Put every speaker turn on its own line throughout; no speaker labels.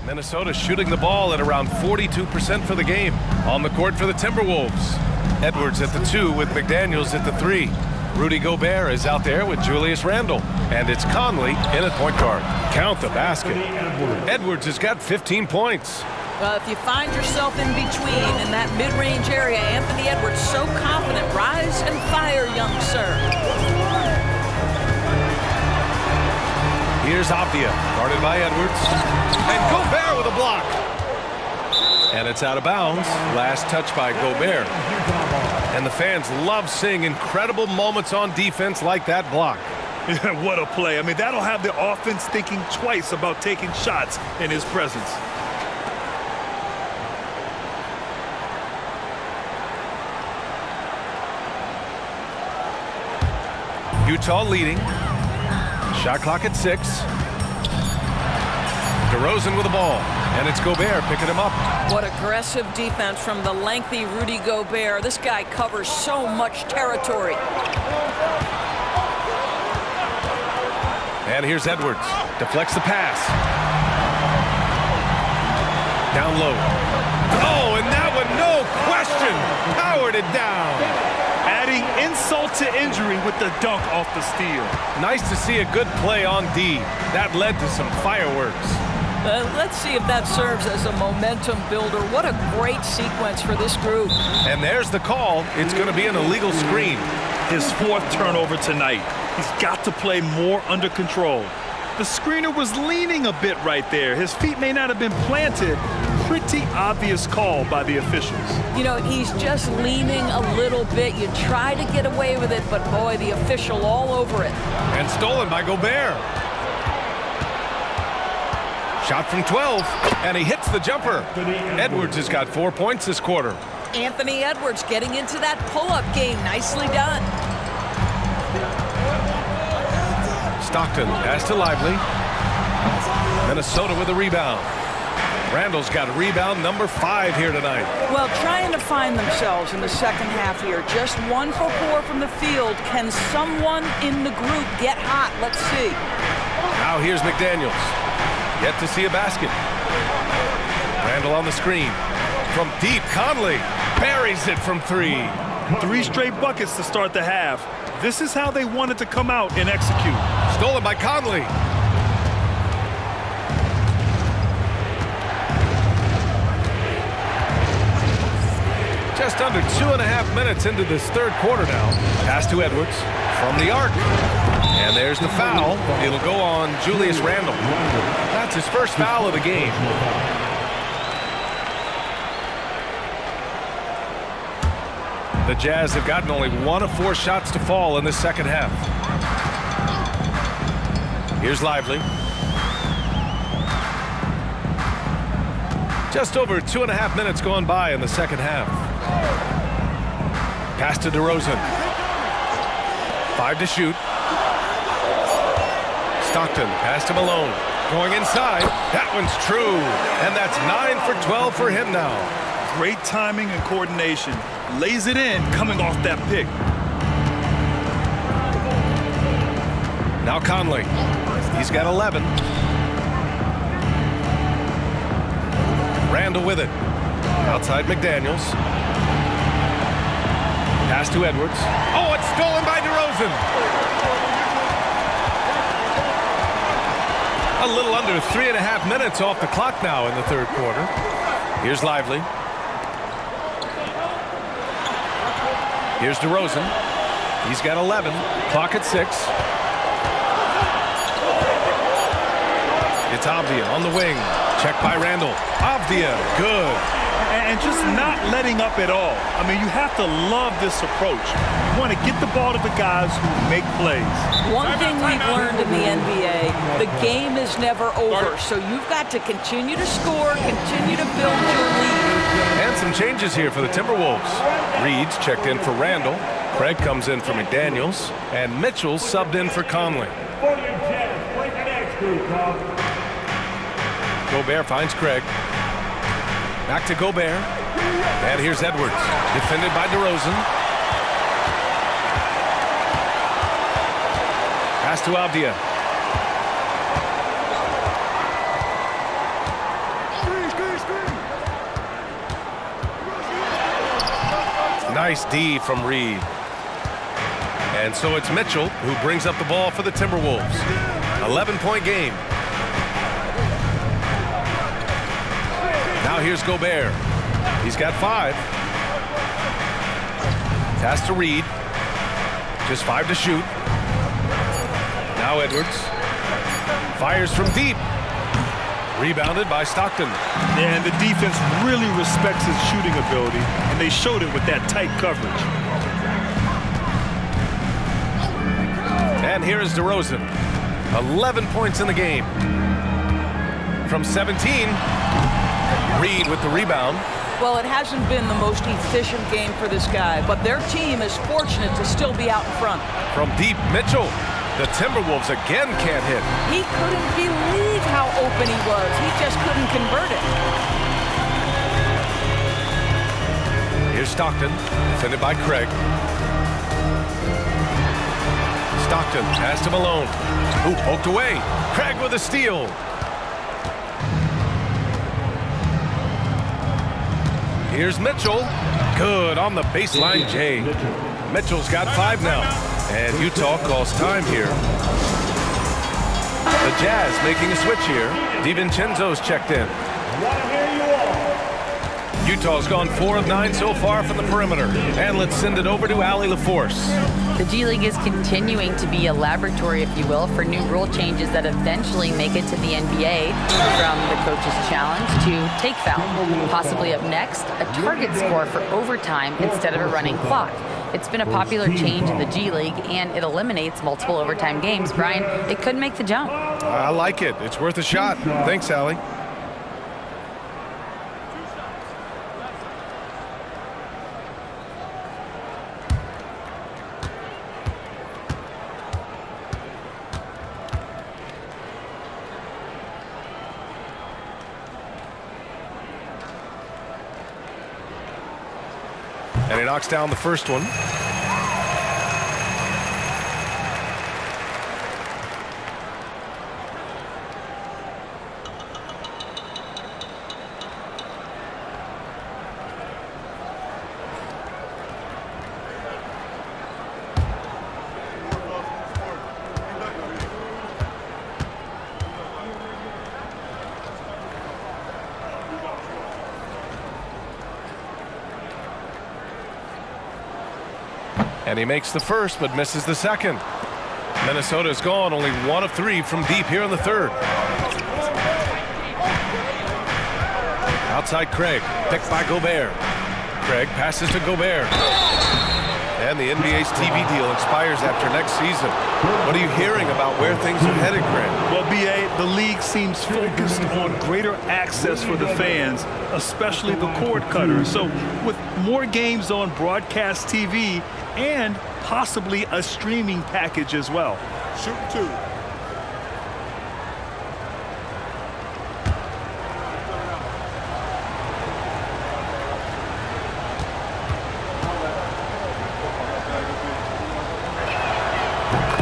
Minnesota shooting the ball at around 42% for the game. On the court for the Timberwolves. Edwards at the 2 with McDaniels at the 3. Rudy Gobert is out there with Julius Randle. And it's Conley in at point guard. Count the basket. Edwards has got 15 points.
If you find yourself in between in that mid-range area, Anthony Edwards so confident. Rise and fire, young sir.
Here's Avdia, guarded by Edwards. And Gobert with a block. And it's out of bounds. Last touch by Gobert. And the fans love seeing incredible moments on defense like that block.
What a play. I mean, that'll have the offense thinking twice about taking shots in his presence.
Utah leading. Shot clock at 6. DeRozan with the ball. And it's Gobert picking him up.
What aggressive defense from the lengthy Rudy Gobert. This guy covers so much territory.
And here's Edwards. Deflects the pass. Down low. Oh, and that one, no question, powered it down.
Adding insult to injury with the dunk off the steal.
Nice to see a good play on D. That led to some fireworks.
Let's see if that serves as a momentum builder. What a great sequence for this group.
And there's the call. It's going to be an illegal screen.
His 4th turnover tonight. He's got to play more under control. The screener was leaning a bit right there. His feet may not have been planted. Pretty obvious call by the officials.
You know, he's just leaning a little bit. You try to get away with it, but boy, the official all over it.
And stolen by Gobert. Shot from 12, and he hits the jumper. Edwards has got 4 points this quarter.
Anthony Edwards getting into that pull-up game. Nicely done.
Stockton pass to Lively. Minnesota with a rebound. Randall's got rebound number 5 here tonight.
Well, trying to find themselves in the second half here. Just 1 for 4 from the field. Can someone in the group get hot? Let's see.
Now here's McDaniels. Yet to see a basket. Randall on the screen. From deep, Conley buries it from 3.
3 straight buckets to start the half. This is how they wanted to come out and execute.
Stolen by Conley. Just under 2.5 minutes into this third quarter now. Pass to Edwards from the arc. And there's the foul. It'll go on Julius Randle. That's his first foul of the game. The Jazz have gotten only 1 of 4 shots to fall in the second half. Here's Lively. Just over 2.5 minutes gone by in the second half. Pass to DeRozan. 5 to shoot. Stockton pass to Malone. Going inside. That one's true. And that's 9 for 12 for him now.
Great timing and coordination. Lays it in coming off that pick.
Now Conley. He's got 11. Randall with it. Outside McDaniels. Pass to Edwards. Oh, it's stolen by DeRozan. A little under 3.5 minutes off the clock now in the third quarter. Here's Lively. Here's DeRozan. He's got 11. Clock at 6. It's Avdia on the wing. Check by Randall. Avdia, good.
And just not letting up at all. I mean, you have to love this approach. You want to get the ball to the guys who make plays.
One thing we've learned in the NBA, the game is never over. So you've got to continue to score, continue to build your lead.
And some changes here for the Timberwolves. Reed's checked in for Randall. Craig comes in for McDaniels. And Mitchell subbed in for Conley. Gobert finds Craig. Back to Gobert. And here's Edwards. Defended by DeRozan. Pass to Avdia. Nice D from Reed. And so it's Mitchell who brings up the ball for the Timberwolves. 11-point game. Now here's Gobert. He's got 5. Pass to Reed. Just 5 to shoot. Now Edwards. Fires from deep. Rebounded by Stockton.
And the defense really respects his shooting ability, and they showed it with that tight coverage.
And here is DeRozan. 11 points in the game. From 17, Reed with the rebound.
Well, it hasn't been the most efficient game for this guy, but their team is fortunate to still be out in front.
From deep, Mitchell. The Timberwolves again can't hit.
He couldn't believe how open he was. He just couldn't convert it.
Here's Stockton, defended by Craig. Stockton pass to Malone. Ooh, poked away. Craig with a steal. Here's Mitchell. Good on the baseline, Jay. Mitchell's got 5 now. And Utah calls time here. The Jazz making a switch here. DiVincenzo's checked in. Utah's gone 4 of 9 so far from the perimeter. And let's send it over to Allie LaForce.
The G League is continuing to be a laboratory, if you will, for new rule changes that eventually make it to the NBA, from the coach's challenge to take foul. Possibly up next, a target score for overtime instead of a running clock. It's been a popular change in the G League, and it eliminates multiple overtime games. Brian, it could make the jump.
I like it. It's worth a shot. Thanks, Allie. And he knocks down the first one. And he makes the first, but misses the second. Minnesota's gone only 1 of 3 from deep here in the third. Outside Craig, picked by Gobert. Craig passes to Gobert. And the NBA's TV deal expires after next season. What are you hearing about where things are headed, Grant?
Well, B.A., the league seems focused on greater access for the fans, especially the cord cutters. So with more games on broadcast TV and possibly a streaming package as well.
Shoot 2.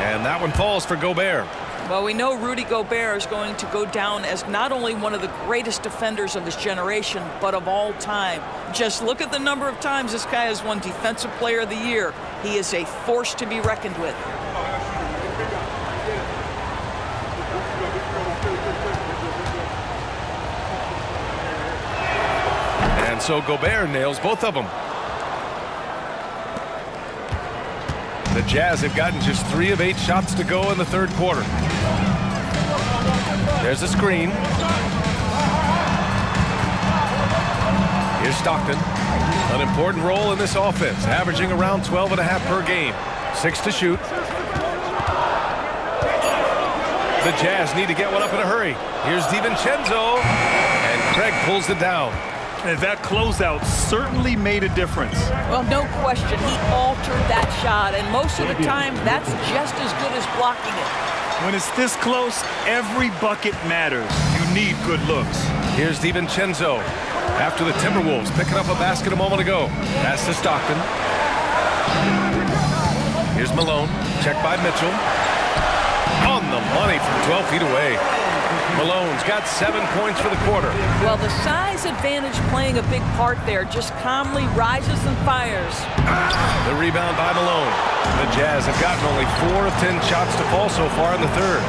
And that one falls for Gobert.
Well, we know Rudy Gobert is going to go down as not only one of the greatest defenders of his generation, but of all time. Just look at the number of times this guy has won Defensive Player of the Year. He is a force to be reckoned with.
And so Gobert nails both of them. The Jazz have gotten just 3 of 8 shots to go in the third quarter. There's a screen. Here's Stockton. An important role in this offense, averaging around 12.5 per game. 6 to shoot. The Jazz need to get one up in a hurry. Here's DiVincenzo. And Craig pulls it down.
And that closeout certainly made a difference.
Well, no question. He altered that shot, and most of the time, that's just as good as blocking it.
When it's this close, every bucket matters. You need good looks.
Here's DiVincenzo. After the Timberwolves picking up a basket a moment ago. Pass to Stockton. Here's Malone. Checked by Mitchell. On the money from 12 feet away. Malone's got 7 points for the quarter.
Well, the size advantage playing a big part there. Just calmly rises and fires.
The rebound by Malone. The Jazz have gotten only 4 of 10 shots to fall so far in the third.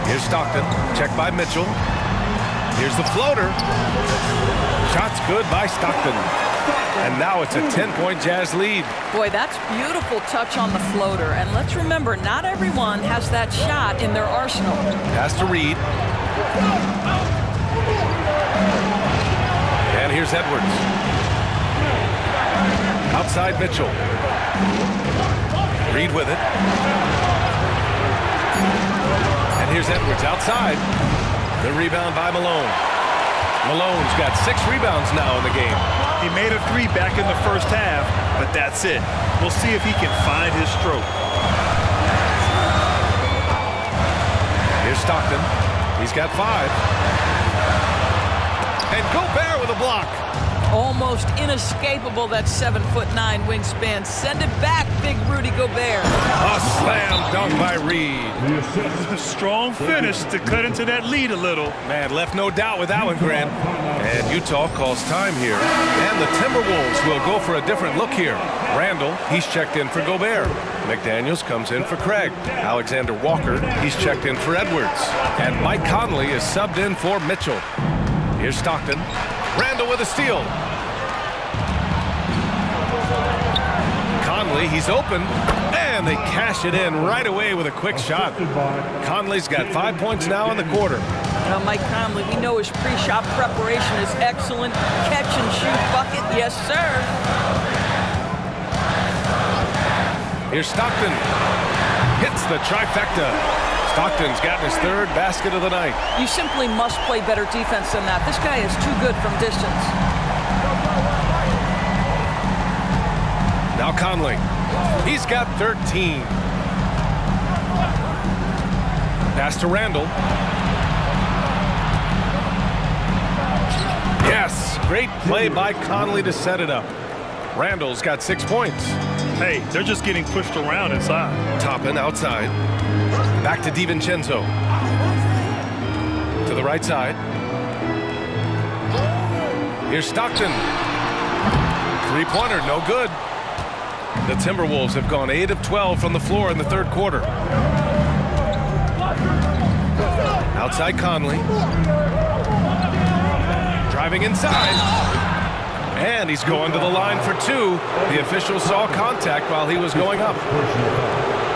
Here's Stockton. Checked by Mitchell. Here's the floater. Shot's good by Stockton. And now it's a 10-point Jazz lead.
Boy, that's beautiful touch on the floater. And let's remember, not everyone has that shot in their arsenal.
Pass to Reed. And here's Edwards. Outside Mitchell. Reed with it. And here's Edwards outside. The rebound by Malone. Malone's got 6 rebounds now in the game.
He made a 3 back in the first half, but that's it. We'll see if he can find his stroke.
Here's Stockton. He's got 5. And Gobert with a block.
Almost inescapable, that 7'9" wingspan. Send it back, big Rudy Gobert.
A slam dunk by Reed.
A strong finish to cut into that lead a little.
Man, left no doubt with that one, Grant. And Utah calls time here. And the Timberwolves will go for a different look here. Randall, he's checked in for Gobert. McDaniels comes in for Craig. Alexander Walker, he's checked in for Edwards. And Mike Conley is subbed in for Mitchell. Here's Stockton. Randall with a steal. Conley, he's open. And they cash it in right away with a quick shot. Conley's got 5 points now in the quarter.
Now, Mike Conley, we know his pre-shot preparation is excellent. Catch and shoot bucket, yes, sir.
Here's Stockton. Hits the trifecta. Stockton's gotten his 3rd basket of the night.
You simply must play better defense than that. This guy is too good from distance.
Now Conley. He's got 13. Pass to Randall. Yes, great play by Conley to set it up. Randall's got 6 points.
Hey, they're just getting pushed around inside.
Toppin outside. Back to DiVincenzo. To the right side. Here's Stockton. 3-pointer, no good. The Timberwolves have gone 8 of 12 from the floor in the third quarter. Outside Conley. Driving inside. And he's going to the line for 2. The official saw contact while he was going up.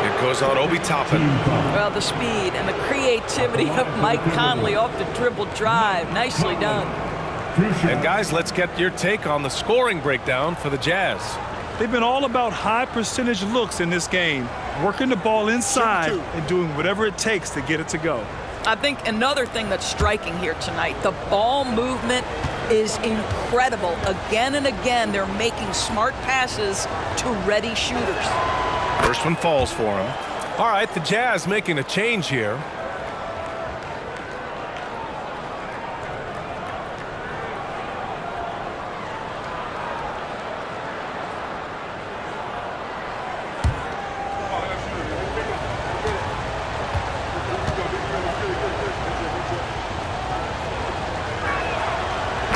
It goes on Obi Toppin.
Well, the speed and the creativity of Mike Conley off the dribble drive. Nicely done.
And guys, let's get your take on the scoring breakdown for the Jazz.
They've been all about high percentage looks in this game, working the ball inside and doing whatever it takes to get it to go.
I think another thing that's striking here tonight, the ball movement is incredible. Again and again, they're making smart passes to ready shooters.
First one falls for him. All right, the Jazz making a change here.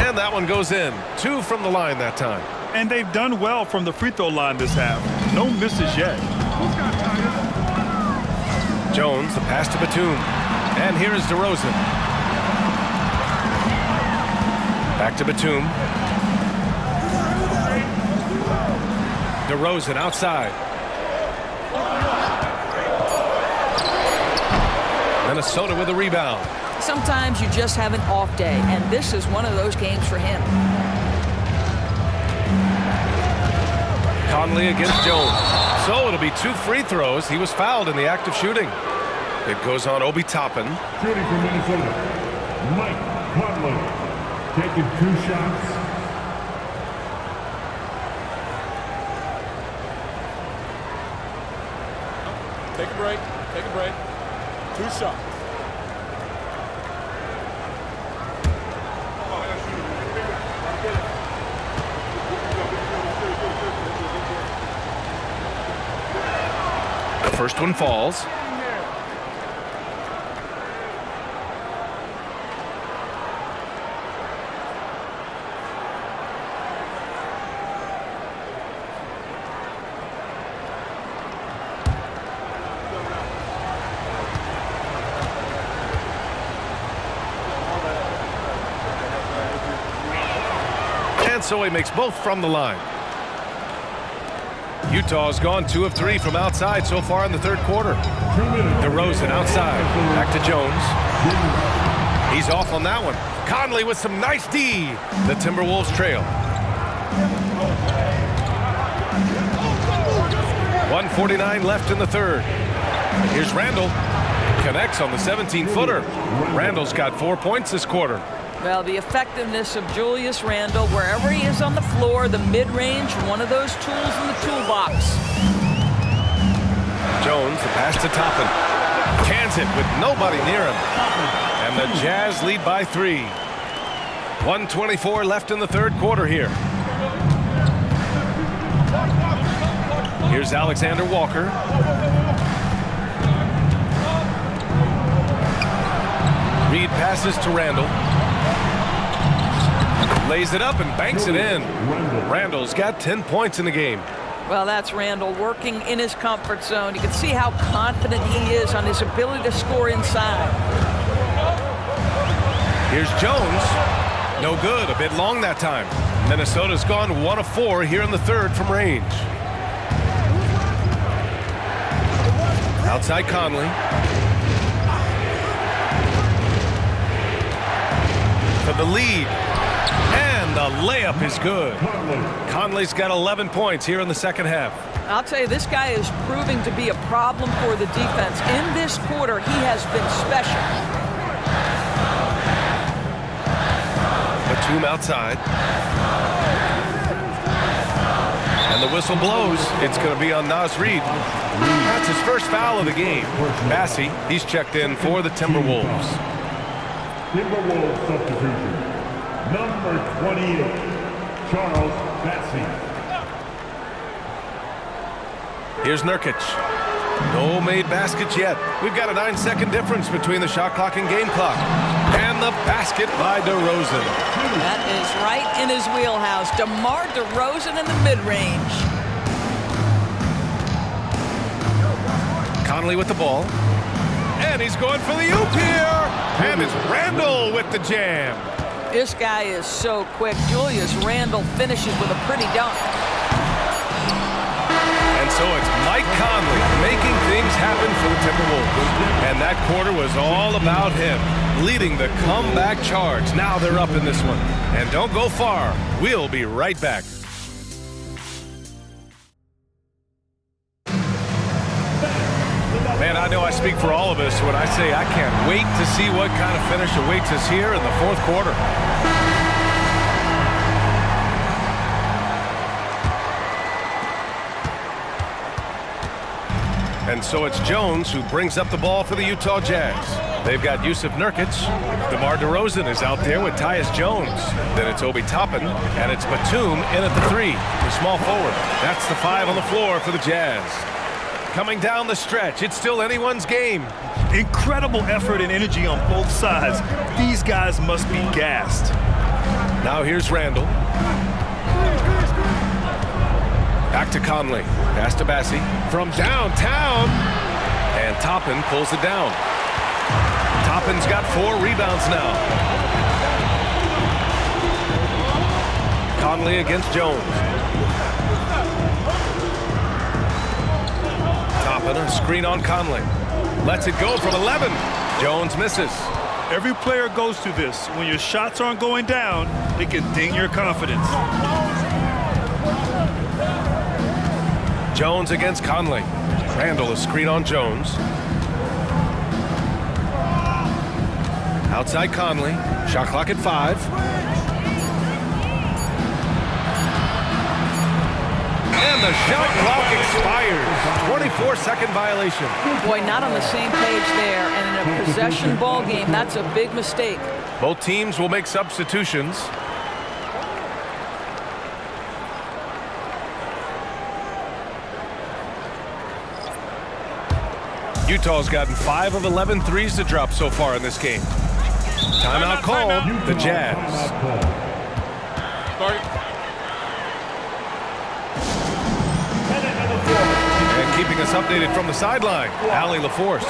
And that one goes in. 2 from the line that time.
And they've done well from the free throw line this half. No misses yet.
Jones, the pass to Batum. And here is DeRozan. Back to Batum. DeRozan outside. Minnesota with a rebound.
Sometimes you just have an off day, and this is one of those games for him.
Conley against Jones. So it'll be 2 free throws. He was fouled in the act of shooting. It goes on Obi Toppin.
Shooting for Minnesota, Mike Conley, taking 2 shots.
Take a break. Take a break. 2 shots.
The first one falls. And so he makes both from the line. Utah's gone 2 of 3 from outside so far in the third quarter. DeRozan outside. Back to Jones. He's off on that one. Conley with some nice D. The Timberwolves trail. 1:49 left in the third. Here's Randle. Connects on the 17-footer. Randle's got 4 points this quarter.
Well, the effectiveness of Julius Randle, wherever he is on the floor, the mid-range, one of those tools in the toolbox.
Jones, the pass to Toppin. Cans it with nobody near him. And the Jazz lead by 3. 1:24 left in the third quarter here. Here's Alexander Walker. Reed passes to Randle. Lays it up and banks it in. Randle's got 10 points in the game.
Well, that's Randle working in his comfort zone. You can see how confident he is on his ability to score inside.
Here's Jones. No good. A bit long that time. Minnesota's gone 1 of 4 here in the third from range. Outside Conley. For the lead. And the layup is good. Conley's got 11 points here in the second half.
I'll tell you, this guy is proving to be a problem for the defense. In this quarter, he has been special.
Batum outside. And the whistle blows. It's going to be on Naz Reid. That's his first foul of the game. Bassey, he's checked in for the Timberwolves.
Timberwolves substitution. Number 28, Charles Bassey.
Here's Nurkic. No made baskets yet. We've got a 9-second difference between the shot clock and game clock. And the basket by DeRozan.
That is right in his wheelhouse. DeMar DeRozan in the mid-range.
Conley with the ball. And he's going for the oop here. And it's Randle with the jam.
This guy is so quick. Julius Randle finishes with a pretty dunk.
And so it's Mike Conley making things happen for the Timberwolves. And that quarter was all about him, leading the comeback charge. Now they're up in this one. And don't go far. We'll be right back. Man, I know I speak for all of us when I say I can't wait to see what kind of finish awaits us here in the fourth quarter. And so it's Jones who brings up the ball for the Utah Jazz. They've got Yusuf Nurkic. DeMar DeRozan is out there with Tyus Jones. Then it's Obi Toppin, and it's Batum in at the 3, the small forward. That's the 5 on the floor for the Jazz. Coming down the stretch, it's still anyone's game.
Incredible effort and energy on both sides. These guys must be gassed.
Now here's Randle. Back to Conley. Pass to Bassey. From downtown. And Toppin pulls it down. Toppin's got 4 rebounds now. Conley against Jones. Toppin, a screen on Conley. Lets it go from 11. Jones misses.
Every player goes through this. When your shots aren't going down, they can ding your confidence.
Jones against Conley. Randle, a screen on Jones. Outside Conley. Shot clock at 5. And the shot clock expires. 24-second violation.
Boy, not on the same page there. And in a possession ball game, that's a big mistake.
Both teams will make substitutions. Utah's gotten 5 of 11 threes to drop so far in this game. Timeout called. The Jazz.
Start.
And keeping us updated from the sideline. Allie LaForce.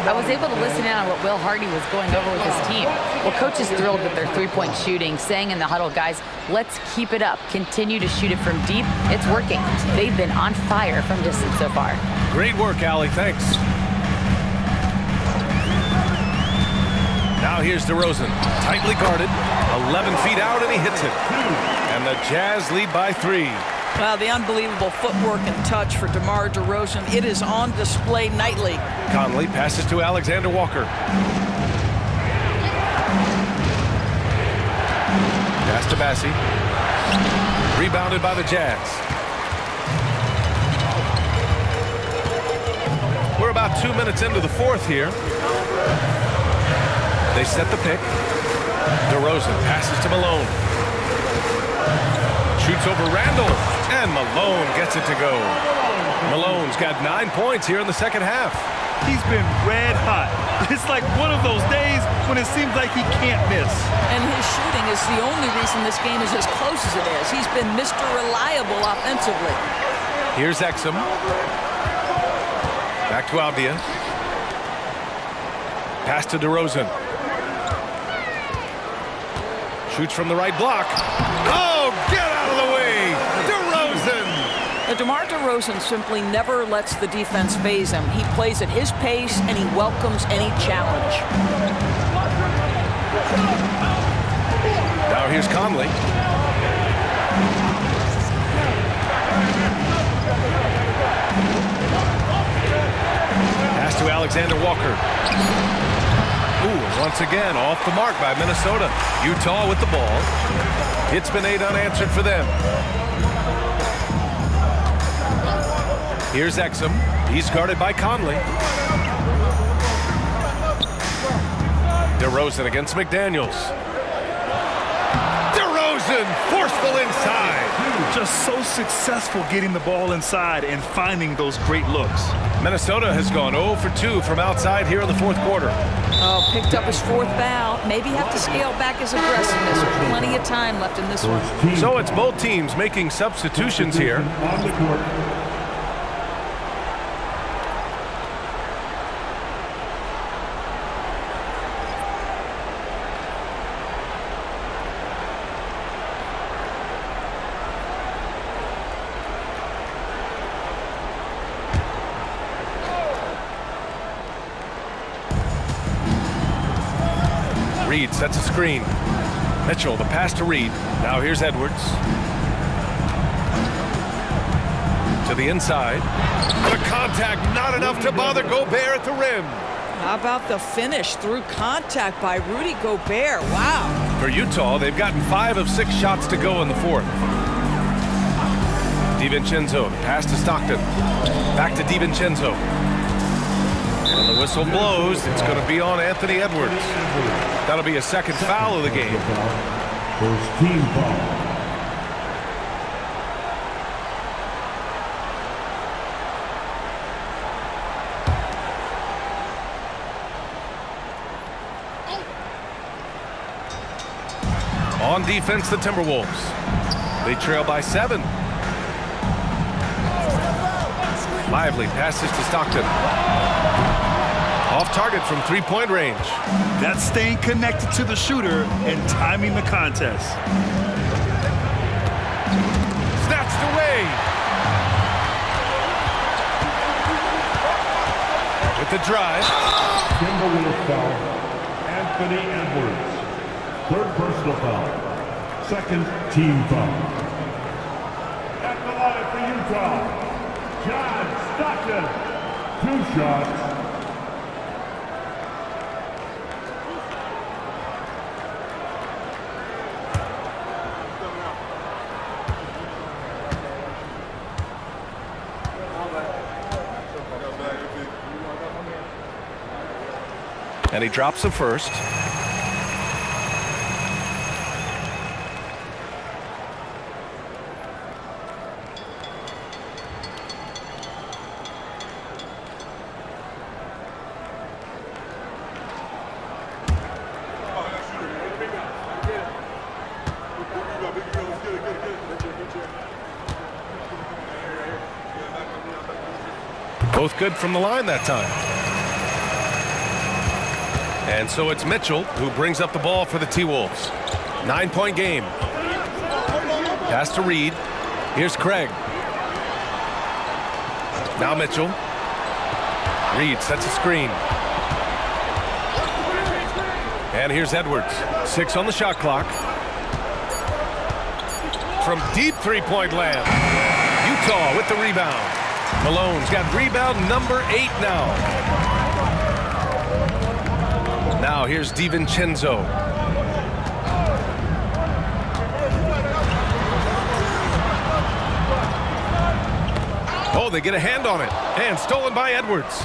I was able to listen in on what Will Hardy was going over with his team. Well, coach is thrilled with their three-point shooting, saying in the huddle, guys, let's keep it up. Continue to shoot it from deep. It's working. They've been on fire from distance so far.
Great work, Allie. Thanks. Now here's DeRozan. Tightly guarded. 11 feet out, and he hits it. And the Jazz lead by 3.
Wow, the unbelievable footwork and touch for DeMar DeRozan. It is on display nightly.
Conley passes to Alexander Walker. Pass to Bassie. Rebounded by the Jazz. We're about 2 minutes into the fourth here. They set the pick. DeRozan passes to Malone. Shoots over Randall, and Malone gets it to go. Malone's got 9 points here in the second half.
He's been red hot. It's like one of those days when it seems like he can't miss.
And his shooting is the only reason this game is as close as it is. He's been Mr. Reliable offensively.
Here's Exum. Back to Avdia. Pass to DeRozan. Shoots from the right block. Oh, get out of the way! DeRozan!
Now, DeMar DeRozan simply never lets the defense phase him. He plays at his pace, and he welcomes any challenge.
Now here's Conley. Pass to Alexander Walker. Ooh, once again, off the mark by Minnesota. Utah with the ball. It's been 8 unanswered for them. Here's Exum. He's guarded by Conley. DeRozan against McDaniels. DeRozan, forceful inside.
Just so successful getting the ball inside and finding those great looks.
Minnesota has gone 0 for 2 from outside here in the fourth quarter.
Oh, picked up his 4th foul. Maybe have to scale back his aggressiveness. Plenty of time left in this one.
So it's both teams making substitutions here.
On the court.
Reed sets a screen. Mitchell, the pass to Reed. Now here's Edwards. To the inside. The contact, not enough to bother Gobert at the rim.
How about the finish through contact by Rudy Gobert? Wow.
For Utah, they've gotten 5 of 6 shots to go in the fourth. DiVincenzo, pass to Stockton. Back to DiVincenzo. When the whistle blows, it's going to be on Anthony Edwards. That'll be a second foul of the game.
First team foul.
On defense, the Timberwolves. They trail by 7. Lively passes to Stockton. Off target from 3-point range.
That's staying connected to the shooter and timing the contest.
Snatched away. With the drive.
Timberwolves foul. Anthony Edwards. 3rd personal foul. 2nd team foul. At the line for Utah, John Stockton. 2 shots.
And he drops the first. Both good from the line that time. And so it's Mitchell who brings up the ball for the T-Wolves. 9-point game. Pass to Reed. Here's Craig. Now Mitchell. Reed sets a screen. And here's Edwards. 6 on the shot clock. From deep three-point land. Utah with the rebound. Malone's got rebound number 8 now. Now here's DiVincenzo. Oh, they get a hand on it. And stolen by Edwards.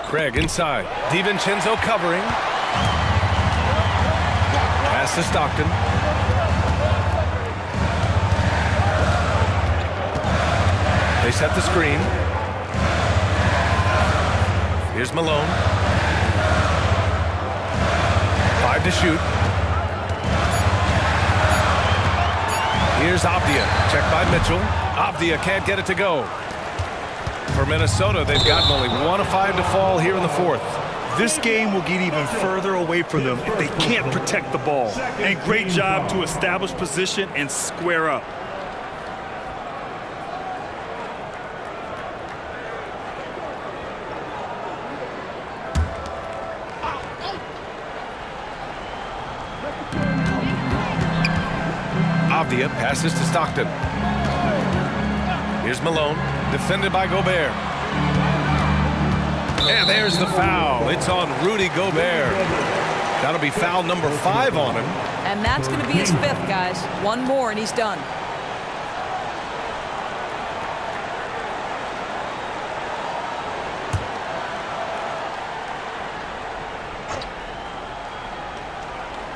Craig inside. DiVincenzo covering. Pass to Stockton. They set the screen. Here's Malone. 5 to shoot. Here's Avdia. Checked by Mitchell. Avdia can't get it to go. For Minnesota, they've gotten only 1 of 5 to fall here in the fourth.
This game will get even further away from them if they can't protect the ball. And great job to establish position and square up.
Avdia passes to Stockton. Here's Malone, defended by Gobert. And there's the foul. It's on Rudy Gobert. That'll be foul number 5 on him.
And that's going to be his 5th, guys. 1 more and he's done.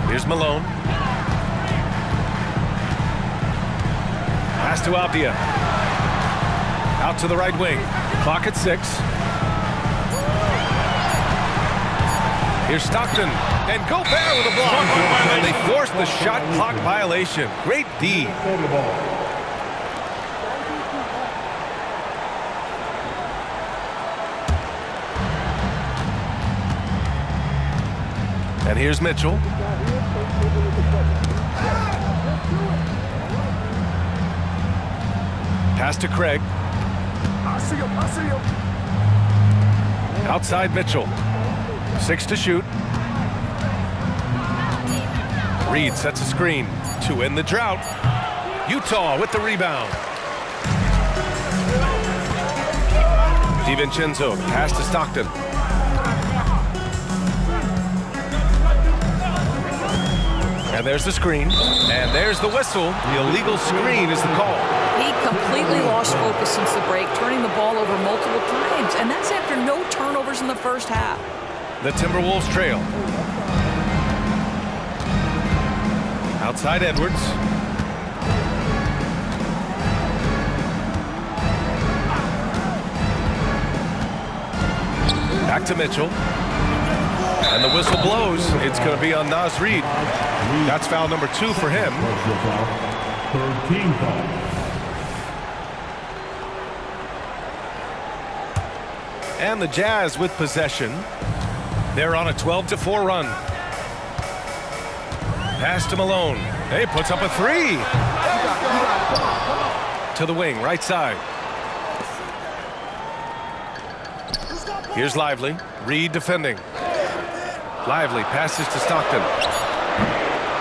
Here's Malone. Pass to Avdia. Out to the right wing. Clock at 6. Here's Stockton. And Gobert with a block. And they forced the shot clock violation. Great D. And here's Mitchell. Pass to Craig. Outside Mitchell. 6 to shoot. Reed sets a screen to end the drought. Utah with the rebound. DiVincenzo pass to Stockton. And there's the screen. And there's the whistle. The illegal screen is the call.
He completely lost focus since the break, turning the ball over multiple times. And that's after no turnovers in the first half.
The Timberwolves trail. Outside Edwards. Back to Mitchell. And the whistle blows. It's going to be on Naz Reid. That's foul number 2 for him.
Third team foul.
And the Jazz with possession. They're on a 12-4 run. Pass to Malone. He puts up a 3. To the wing, right side. Here's Lively. Reed defending. Lively passes to Stockton.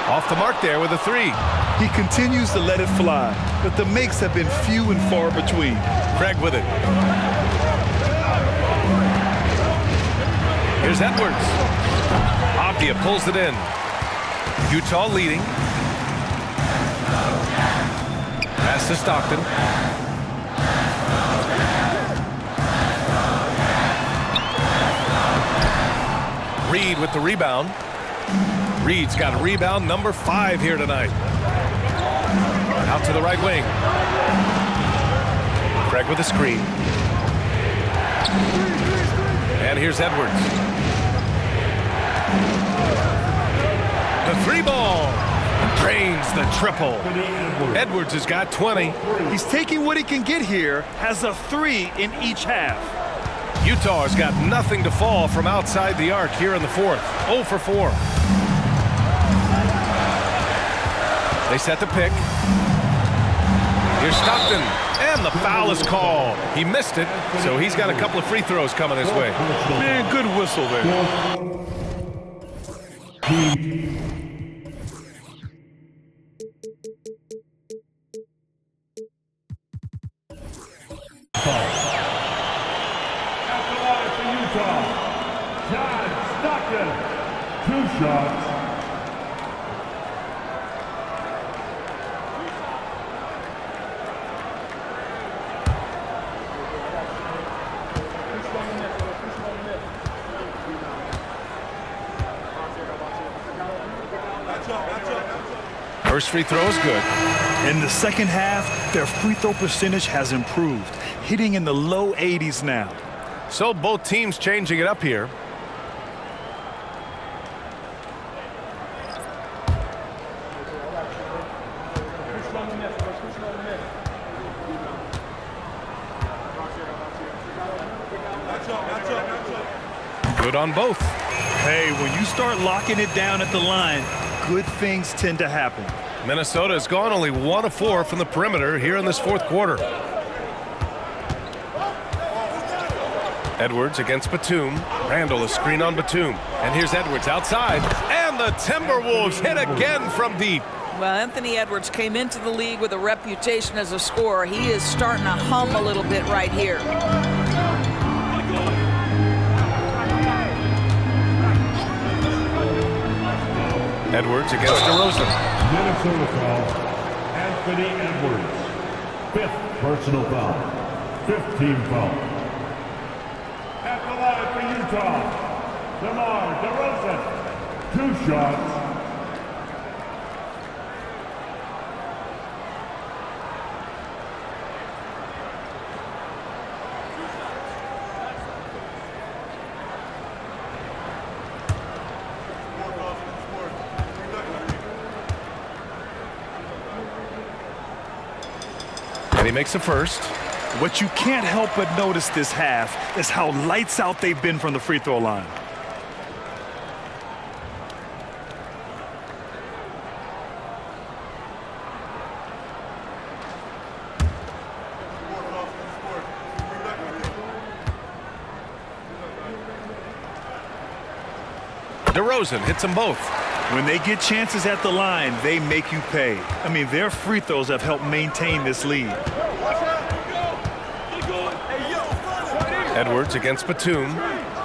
Off the mark there with a 3.
He continues to let it fly, but the makes have been few and far between.
Craig with it. Here's Edwards. Avdia pulls it in. Utah leading. Pass to Stockton. Reed with the rebound. Reed's got rebound number 5 here tonight. Out to the right wing. Craig with the screen. And here's Edwards. The 3 ball. Drains the triple. Edwards has got 20.
He's taking what he can get here, has a 3 in each half.
Utah has got nothing to fall from outside the arc here in the fourth. 0 for 4. They set the pick. Here's Stockton, and the foul is called. He missed it, so he's got a couple of free throws coming his way.
Man, good whistle there.
Stockton, 2 shots.
First free throw is good.
In the second half, their free throw percentage has improved, hitting in the low 80s now.
So both teams changing it up here. Good on both.
Hey, when you start locking it down at the line, good things tend to happen.
Minnesota has gone only 1 of 4 from the perimeter here in this fourth quarter. Edwards against Batum. Randall, a screen on Batum. And here's Edwards outside. And the Timberwolves hit again from deep.
Well, Anthony Edwards came into the league with a reputation as a scorer. He is starting to hum a little bit right here.
Edwards against DeRozan.
Minnesota foul, Anthony Edwards. 5th personal foul. 15 foul. At the line for Utah, DeRozan. 2 shots.
And he makes the first.
What you can't help but notice this half is how lights out they've been from the free throw line.
DeRozan hits them both.
When they get chances at the line, they make you pay. I mean, their free throws have helped maintain this lead.
Edwards against Batum.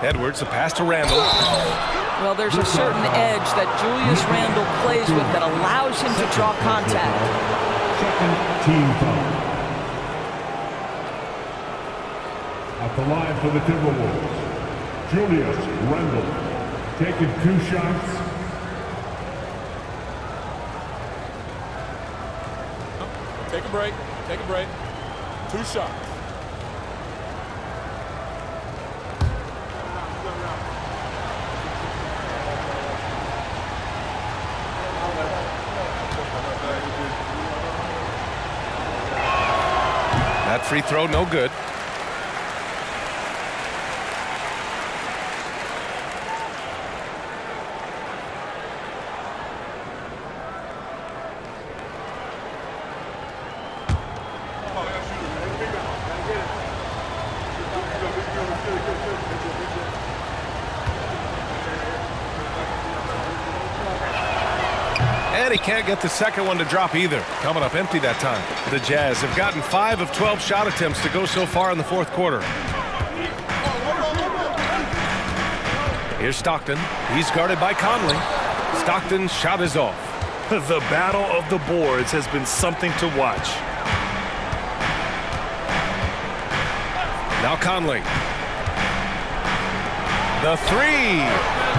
Edwards, the pass to Randall.
Well, there's a certain edge that Julius Randle plays with that allows him to draw contact.
Second team foul. At the line for the Timberwolves, Julius Randle taking 2 shots.
Take a break. Take a break. 2 shots.
That free throw, no good. And he can't get the second one to drop either. Coming up empty that time. The Jazz have gotten 5 of 12 shot attempts to go so far in the fourth quarter. Here's Stockton. He's guarded by Conley. Stockton's shot is off.
The battle of the boards has been something to watch.
Now Conley. The 3.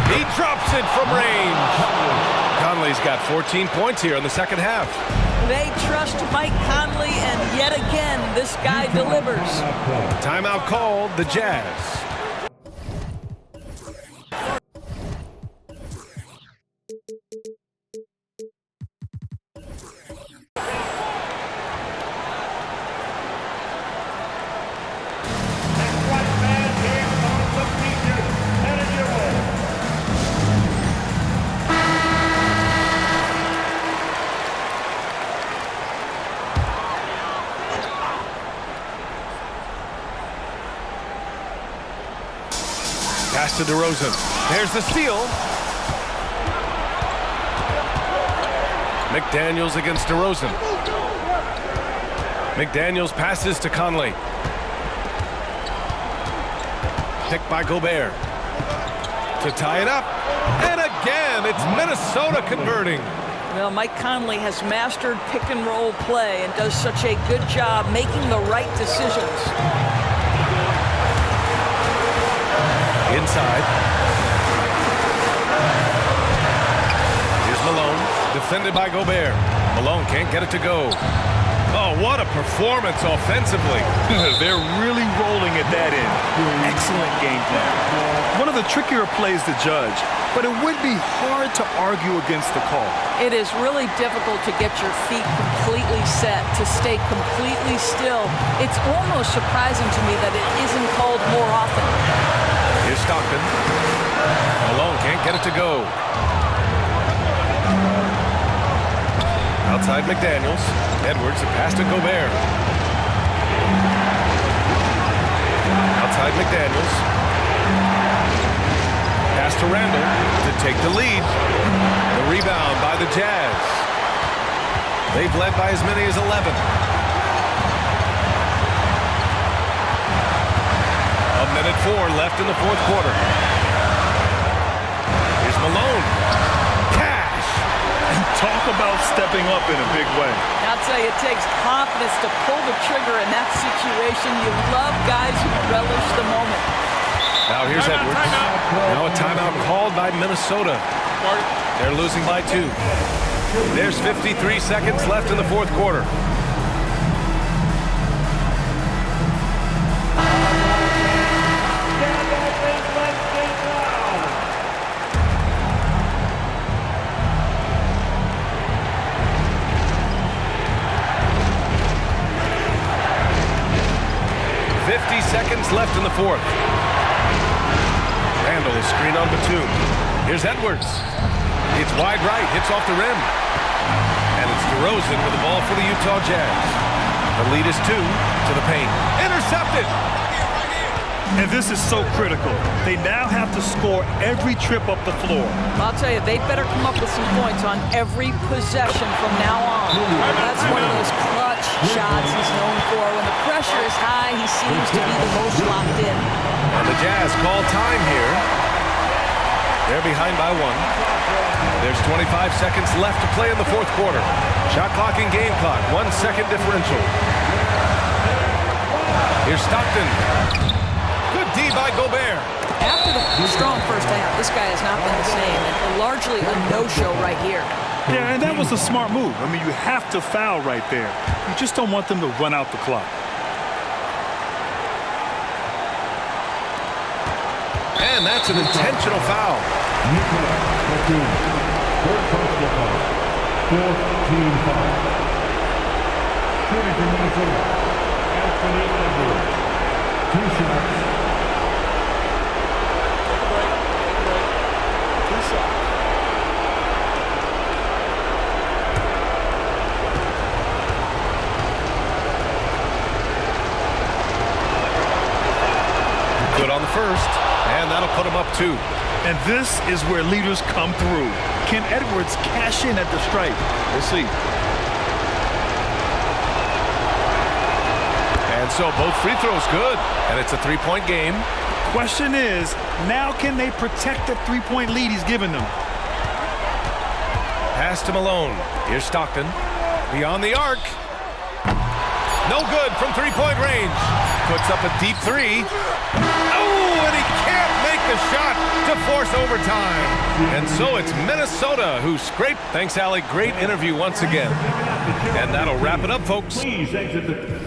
He drops it from range. Conley's got 14 points here in the second half.
They trust Mike Conley, and yet again, this guy delivers.
Timeout called, the Jazz. Pass to DeRozan. There's the steal. McDaniels against DeRozan. McDaniels passes to Conley. Picked by Gobert. To tie it up. And again, it's Minnesota converting.
Well, Mike Conley has mastered pick-and-roll play and does such a good job making the right decisions.
Inside. Here's Malone, defended by Gobert. Malone can't get it to go. Oh, what a performance offensively.
They're really rolling at that end. Excellent game plan. One of the trickier plays to judge, but it would be hard to argue against the call.
It is really difficult to get your feet completely set, to stay completely still. It's almost surprising to me that it isn't called more often.
Here's Stockton. Malone can't get it to go. Outside McDaniels. Edwards, a pass to Gobert. Outside McDaniels. Pass to Randall to take the lead. The rebound by the Jazz. They've led by as many as 11. A minute 4 left in the fourth quarter. Here's Malone.
Talk about stepping up in a big way.
I'll tell you, it takes confidence to pull the trigger in that situation. You love guys who relish the moment.
Now here's Edwards. Now a timeout called by Minnesota. They're losing by 2. There's 53 seconds left in the fourth quarter. Seconds left in the fourth. Randall is screen on Batum. Here's Edwards. It's wide right, hits off the rim. And it's DeRozan with the ball for the Utah Jazz. The lead is 2 to the paint. Intercepted!
And this is so critical. They now have to score every trip up the floor.
I'll tell you, they better come up with some points on every possession from now on. That's one of those clutch shots he's known for. When the pressure is high, he seems to be the most locked in.
And the Jazz call time here. They're behind by 1. There's 25 seconds left to play in the fourth quarter. Shot clock and game clock, 1 second differential. Here's Stockton. Good D by Gobert.
After the strong first half, this guy has not been the same, and largely a no-show right here.
Yeah, and that was a smart move. I mean, you have to foul right there. You just don't want them to run out the clock.
And that's an intentional foul.
Third personal foul. 4th team foul. Shooting for Minnesota. Anthony Edwards. 2 shots.
Good on the first, and that'll put him up 2.
And this is where leaders come through. Can Edwards cash in at the stripe? We'll see.
And so both free throws good, and it's a 3-point game.
Question is, now can they protect the 3-point lead he's given them?
Pass to Malone. Here's Stockton. Beyond the arc. No good from 3-point range. Puts up a deep 3. Oh, and he can't make the shot to force overtime. And so it's Minnesota who scraped. Thanks, Allie. Great interview once again. And that'll wrap it up, folks.
Please exit the